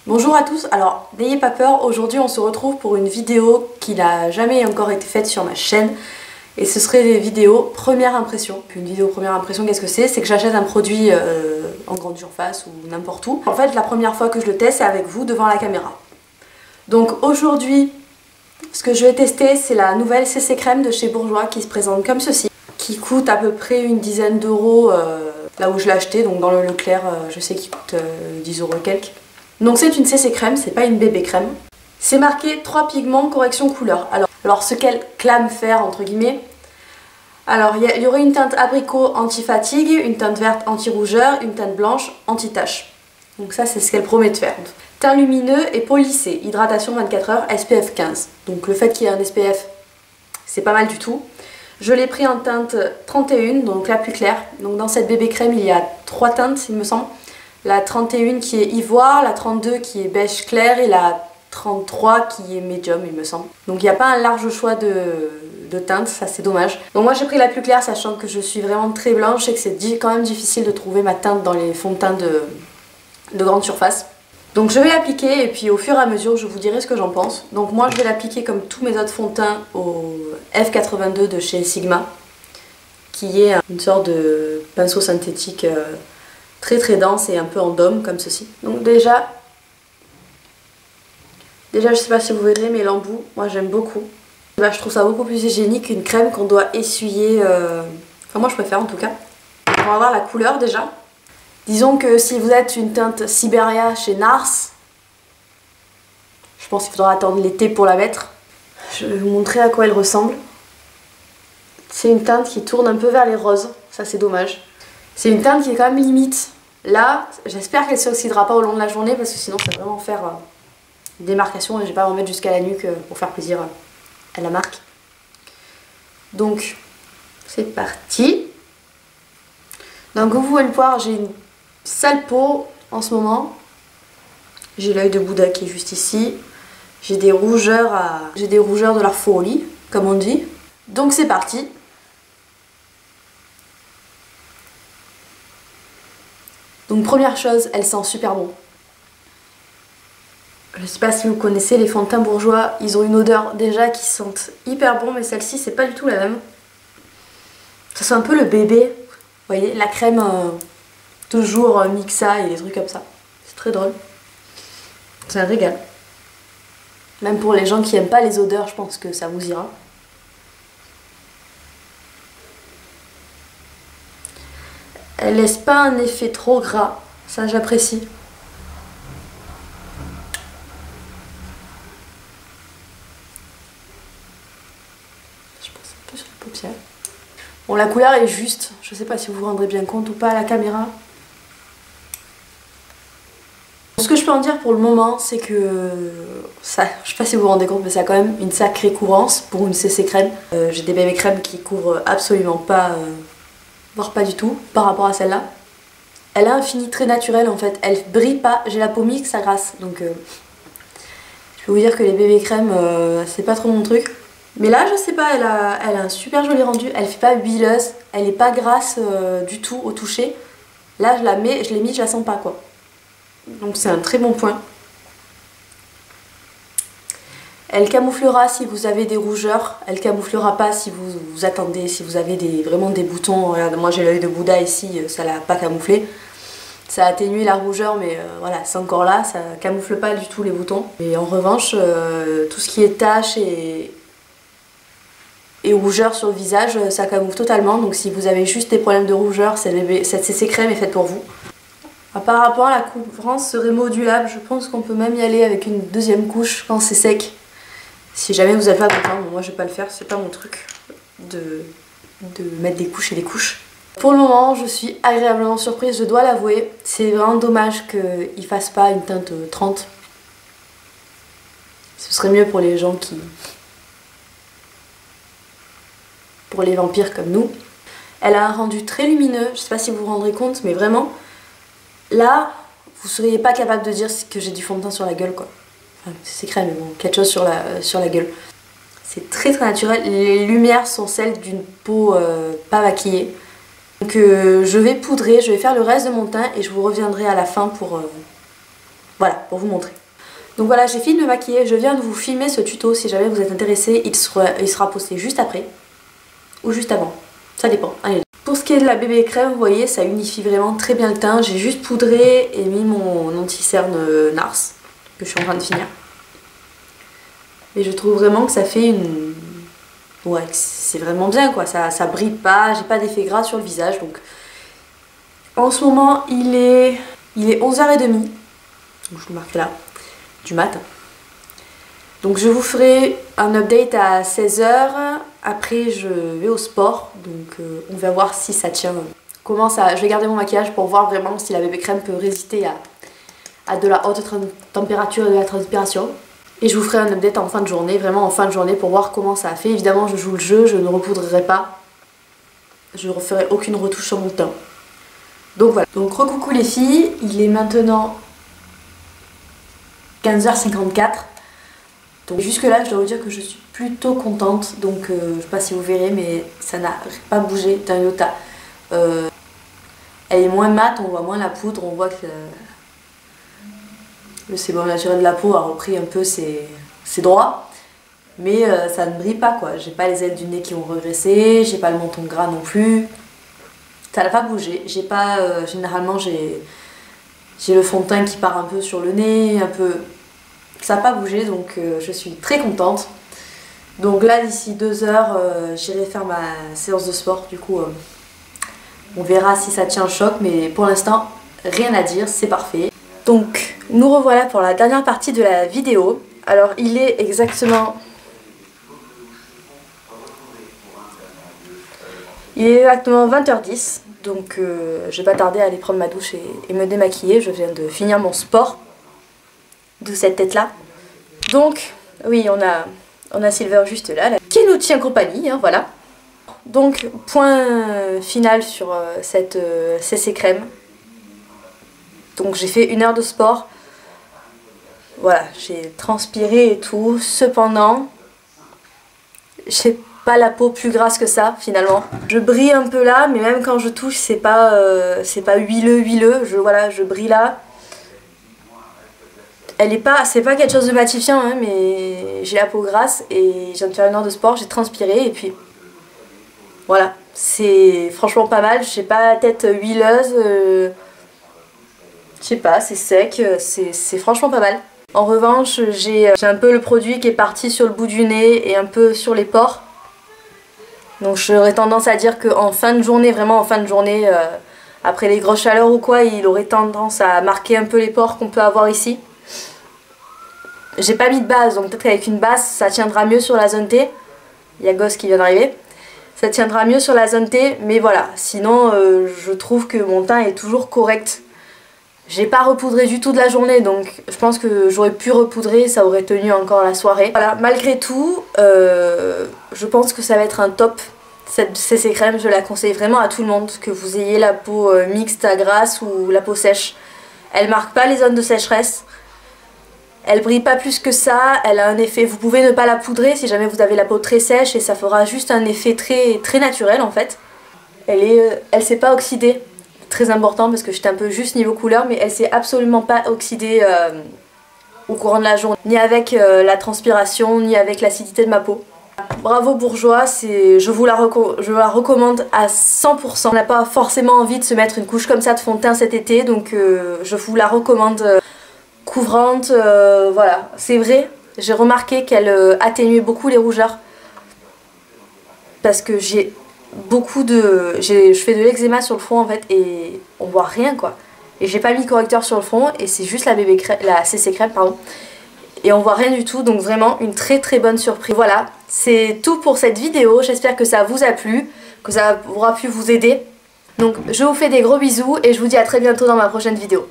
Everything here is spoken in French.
Bonjour à tous, alors n'ayez pas peur, aujourd'hui on se retrouve pour une vidéo qui n'a jamais encore été faite sur ma chaîne et ce serait des vidéos première impression. Une vidéo première impression, qu'est-ce que c'est? C'est que j'achète un produit en grande surface ou n'importe où. En fait la première fois que je le teste c'est avec vous devant la caméra. Donc aujourd'hui ce que je vais tester c'est la nouvelle CC Crème de chez Bourjois qui se présente comme ceci, qui coûte à peu près une dizaine d'euros là où je l'ai acheté, donc dans le Leclerc je sais qu'il coûte 10 euros et quelques. Donc c'est une CC crème, c'est pas une bébé crème. C'est marqué 3 pigments correction couleur. Alors ce qu'elle clame faire entre guillemets. Alors il y aurait une teinte abricot anti-fatigue, une teinte verte anti-rougeur, une teinte blanche anti-tache. Donc ça c'est ce qu'elle promet de faire. Teint lumineux et polissé, hydratation 24 heures, SPF 15. Donc le fait qu'il y ait un SPF, c'est pas mal du tout. Je l'ai pris en teinte 31, donc la plus claire. Donc dans cette bébé crème il y a 3 teintes il me semble. La 31 qui est ivoire, la 32 qui est beige clair et la 33 qui est médium il me semble. Donc il n'y a pas un large choix de teintes, ça c'est dommage. Donc moi j'ai pris la plus claire sachant que je suis vraiment très blanche et que c'est quand même difficile de trouver ma teinte dans les fonds de teint de grande surface. Donc je vais l'appliquer et puis au fur et à mesure je vous dirai ce que j'en pense. Donc moi je vais l'appliquer comme tous mes autres fonds de teint au F82 de chez Sigma, qui est une sorte de pinceau synthétique très dense et un peu en dôme comme ceci. Donc déjà je sais pas si vous verrez mais l'embout, moi j'aime beaucoup. Je trouve ça beaucoup plus hygiénique qu'une crème qu'on doit essuyer, enfin moi je préfère en tout cas. On va voir la couleur déjà. Disons que si vous êtes une teinte Siberia chez Nars, je pense qu'il faudra attendre l'été pour la mettre. Je vais vous montrer à quoi elle ressemble. C'est une teinte qui tourne un peu vers les roses, ça c'est dommage. C'est une teinte qui est quand même limite. Là, j'espère qu'elle ne s'oxydera pas au long de la journée parce que sinon ça va vraiment faire une démarcation et je vais pas en mettre jusqu'à la nuque pour faire plaisir à la marque. Donc, c'est parti. Donc vous pouvez le voir, j'ai une sale peau en ce moment. J'ai l'œil de Bouddha qui est juste ici. J'ai des rougeurs de la folie, comme on dit. Donc c'est parti. Donc première chose, elle sent super bon. Je sais pas si vous connaissez les fonds de teint Bourjois, ils ont une odeur déjà qui sentent hyper bon, mais celle-ci c'est pas du tout la même. Ça sent un peu le bébé, vous voyez, la crème toujours mixa et des trucs comme ça. C'est très drôle. C'est un régal. Même pour les gens qui aiment pas les odeurs, je pense que ça vous ira. Elle laisse pas un effet trop gras, ça j'apprécie. Je pense un peu sur les paupières. Bon, la couleur est juste, je sais pas si vous vous rendrez bien compte ou pas à la caméra. Ce que je peux en dire pour le moment, c'est que ça, je sais pas si vous vous rendez compte, mais ça a quand même une sacrée couvrance pour une CC crème. J'ai des bébés crèmes qui couvrent absolument pas, voire pas du tout, par rapport à celle-là. Elle a un fini très naturel en fait, elle brille pas, j'ai la peau mixte, ça grasse, donc je peux vous dire que les bébés crèmes, c'est pas trop mon truc. Mais là, je sais pas, elle a un super joli rendu, elle fait pas huileuse, elle est pas grasse du tout au toucher. Là, je l'ai mise, je la sens pas quoi. Donc c'est un très bon point. Elle camouflera si vous avez des rougeurs, elle camouflera pas si vous attendez, si vous avez vraiment des boutons. Regarde, moi j'ai l'œil de Bouddha ici, ça l'a pas camouflé. Ça a atténué la rougeur, mais voilà, c'est encore là, ça camoufle pas du tout les boutons. Et en revanche, tout ce qui est taches et rougeur sur le visage, ça camoufle totalement. Donc si vous avez juste des problèmes de rougeur, cette CC crème est faite pour vous. Par rapport à la couvrance serait modulable, je pense qu'on peut même y aller avec une deuxième couche quand c'est sec. Si jamais vous n'êtes pas content, moi je vais pas le faire, c'est pas mon truc de mettre des couches et des couches. Pour le moment, je suis agréablement surprise, je dois l'avouer. C'est vraiment dommage qu'il fasse pas une teinte 30. Ce serait mieux pour les gens qui... pour les vampires comme nous. Elle a un rendu très lumineux, je sais pas si vous vous rendrez compte, mais vraiment... Là, vous seriez pas capable de dire que j'ai du fond de teint sur la gueule quoi. Enfin, c'est crème, mais bon, quelque chose sur la gueule. C'est très naturel. Les lumières sont celles d'une peau pas maquillée. Donc je vais poudrer, je vais faire le reste de mon teint et je vous reviendrai à la fin pour Voilà, pour vous montrer. Donc voilà, j'ai fini de me maquiller, je viens de vous filmer ce tuto si jamais vous êtes intéressé, il sera posté juste après ou juste avant, ça dépend. Allez. Pour ce qui est de la bébé crème, vous voyez, ça unifie vraiment très bien le teint. J'ai juste poudré et mis mon anti-cerne Nars que je suis en train de finir. Et je trouve vraiment que ça fait une... Ouais, c'est vraiment bien quoi, ça brille pas, j'ai pas d'effet gras sur le visage. Donc en ce moment, il est 11h30, donc je le marque là, du matin. Donc je vous ferai un update à 16h, après je vais au sport, donc on va voir si ça tient. Je vais garder mon maquillage pour voir vraiment si la bébé crème peut résister à de la haute température et de la transpiration. Et je vous ferai un update en fin de journée, vraiment en fin de journée pour voir comment ça a fait. Évidemment je joue le jeu, je ne repoudrerai pas, je ne referai aucune retouche sur mon teint. Donc voilà, donc recoucou les filles, il est maintenant 15h54. Donc jusque là je dois vous dire que je suis plutôt contente, donc je sais pas si vous verrez mais ça n'a pas bougé d'un iota. Elle est moins mate, on voit moins la poudre, on voit que le sébum naturel de la peau a repris un peu ses droits. Mais ça ne brille pas quoi, j'ai pas les ailes du nez qui ont régressé, j'ai pas le menton gras non plus. Ça n'a pas bougé, j'ai pas, généralement j'ai le fond de teint qui part un peu sur le nez, un peu... Ça n'a pas bougé donc je suis très contente. Donc là d'ici 2 heures j'irai faire ma séance de sport, du coup on verra si ça tient le choc, mais pour l'instant rien à dire, c'est parfait. Donc nous revoilà pour la dernière partie de la vidéo. Alors il est exactement 20h10, donc je vais pas tarder à aller prendre ma douche et me démaquiller. Je viens de finir mon sport de cette tête là. Donc oui, on a Silver juste là qui nous tient compagnie, hein, voilà. Donc point final sur cette CC crème. Donc j'ai fait 1 heure de sport, voilà, j'ai transpiré et tout. Cependant j'ai pas la peau plus grasse que ça finalement. Je brille un peu là, mais même quand je touche c'est pas huileux. Voilà, je brille là. C'est pas quelque chose de matifiant, hein, mais j'ai la peau grasse et je viens de faire 1 heure de sport, j'ai transpiré et puis voilà, c'est franchement pas mal. J'ai pas la tête huileuse, je sais pas, c'est sec, c'est franchement pas mal. En revanche, j'ai un peu le produit qui est parti sur le bout du nez et un peu sur les pores. Donc j'aurais tendance à dire qu'en fin de journée, vraiment en fin de journée, après les grosses chaleurs ou quoi, il aurait tendance à marquer un peu les pores qu'on peut avoir ici. J'ai pas mis de base, donc peut-être qu'avec une base ça tiendra mieux sur la zone T. Il y a Gosse qui vient d'arriver. Ça tiendra mieux sur la zone T, mais voilà. Sinon, je trouve que mon teint est toujours correct. J'ai pas repoudré du tout de la journée, donc je pense que j'aurais pu repoudrer, ça aurait tenu encore la soirée. Voilà, malgré tout, je pense que ça va être un top. Cette CC crème, je la conseille vraiment à tout le monde, que vous ayez la peau mixte à grasse ou la peau sèche. Elle marque pas les zones de sécheresse. Elle brille pas plus que ça, elle a un effet, vous pouvez ne pas la poudrer si jamais vous avez la peau très sèche et ça fera juste un effet très naturel en fait. Elle s'est pas oxydée, très important parce que j'étais un peu juste niveau couleur, mais elle s'est absolument pas oxydée au courant de la journée, ni avec la transpiration, ni avec l'acidité de ma peau. Bravo Bourjois, je vous la recommande à 100%. On n'a pas forcément envie de se mettre une couche comme ça de fond de teint cet été, donc je vous la recommande. Couvrante, voilà, c'est vrai, j'ai remarqué qu'elle atténuait beaucoup les rougeurs parce que je fais de l'eczéma sur le front en fait et on voit rien quoi, et j'ai pas mis correcteur sur le front et c'est juste la CC crème pardon, et on voit rien du tout, donc vraiment une très bonne surprise. Voilà, c'est tout pour cette vidéo, j'espère que ça vous a plu, que ça aura pu vous aider. Donc je vous fais des gros bisous et je vous dis à très bientôt dans ma prochaine vidéo.